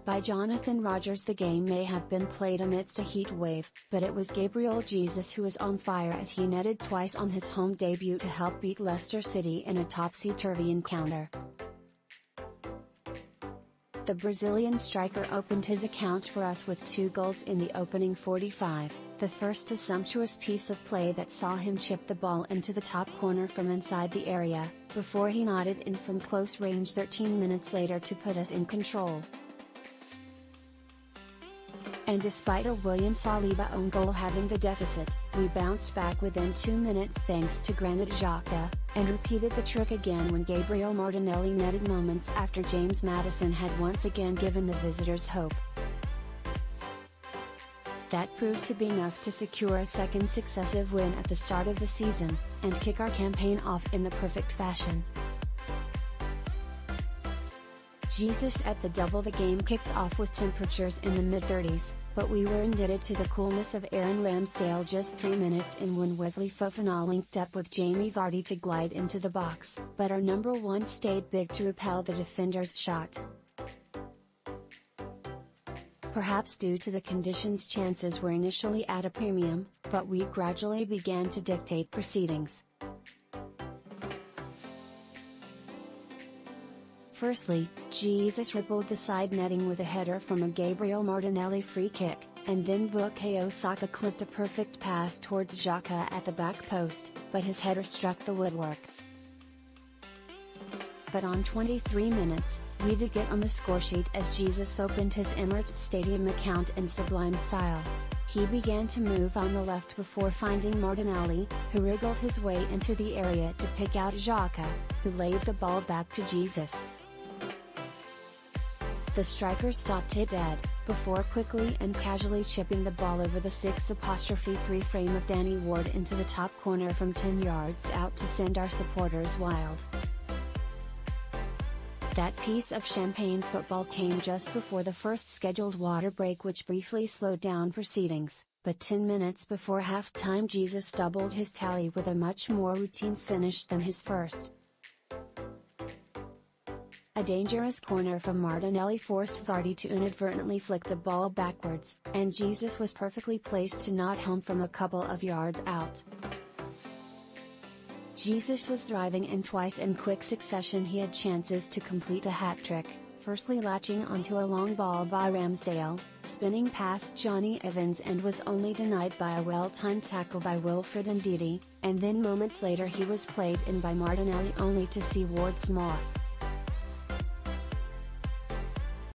by Jonathon RogersThe. The game may have been played amidst a heat wave, but it was Gabriel Jesus who was on fire as he netted twice on his home debut to help beat Leicester City in a topsy-turvy encounter. The Brazilian striker opened his account for us with 2 goals in the opening 45, the first a sumptuous piece of play that saw him chip the ball into the top corner from inside the area, before he nodded in from close range 13 minutes later to put us in control. And despite a Wiliam Saliba own goal having the deficit, we bounced back within 2 minutes thanks to Granit Xhaka, and repeated the trick again when Gabriel Martinelli netted moments after James Maddison had once again given the visitors hope. That proved to be enough to secure a second successive win at the start of the season, and kick our campaign off in the perfect fashion. Jesus at the double. The game kicked off with temperatures in the mid-30s, but we were indebted to the coolness of Aaron Ramsdale just 3 minutes in when Wesley Fofana linked up with Jamie Vardy to glide into the box, but our number 1 stayed big to repel the defender's shot. Perhaps due to the conditions, chances were initially at a premium, but we gradually began to dictate proceedings. Firstly, Jesus rippled the side netting with a header from a Gabriel Martinelli free kick, and then Bukayo Saka clipped a perfect pass towards Xhaka at the back post, but his header struck the woodwork. But on 23 minutes, we did get on the scoresheet as Jesus opened his Emirates Stadium account in sublime style. He began to move on the left before finding Martinelli, who wriggled his way into the area to pick out Xhaka, who laid the ball back to Jesus. The striker stopped it dead, before quickly and casually chipping the ball over the 6'3" frame of Danny Ward into the top corner from 10 yards out to send our supporters wild. That piece of champagne football came just before the first scheduled water break, which briefly slowed down proceedings, but 10 minutes before half-time Jesus doubled his tally with a much more routine finish than his first. A dangerous corner from Martinelli forced Vardy to inadvertently flick the ball backwards, and Jesus was perfectly placed to nod home from a couple of yards out. Jesus was thriving, and twice in quick succession he had chances to complete a hat-trick, firstly latching onto a long ball by Ramsdale, spinning past Jonny Evans and was only denied by a well-timed tackle by Wilfred Ndidi, and then moments later he was played in by Martinelli only to see Ward's moth.